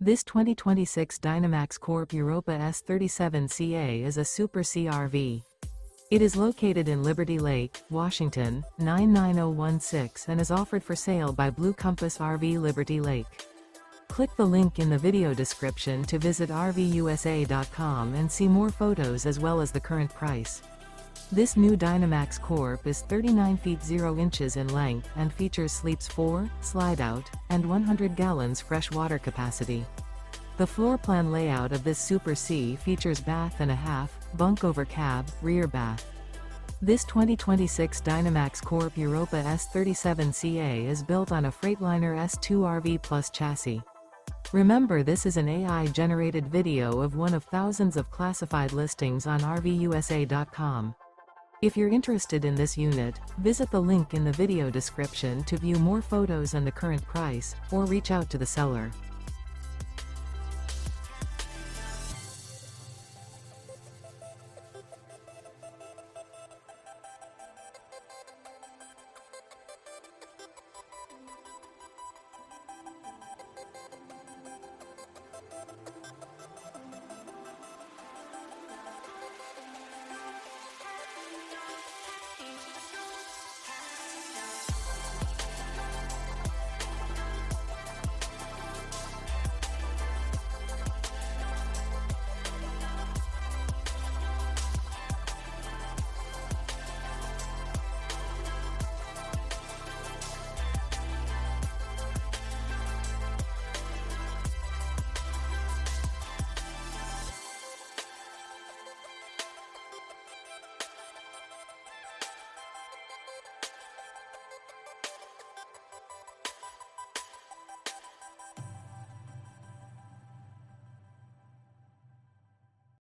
This 2026 Dynamax Corp Europa S37CA is a Super CRV. It is located in Liberty Lake, Washington, 99016 and is offered for sale by Blue Compass RV Liberty Lake. Click the link in the video description to visit RVUSA.com and see more photos as well as the current price. This new Dynamax Corp is 39 feet 0 inches in length and features sleeps 4, Slideout, and 100 gallons fresh water capacity. The floor plan layout of this Super C features bath and a half, bunk over cab, rear bath. This 2026 Dynamax Corp Europa S37CA is built on a Freightliner S2RV PLUS chassis. Remember, this is an AI-generated video of one of thousands of classified listings on RVUSA.com. If you're interested in this unit, visit the link in the video description to view more photos and the current price, or reach out to the seller.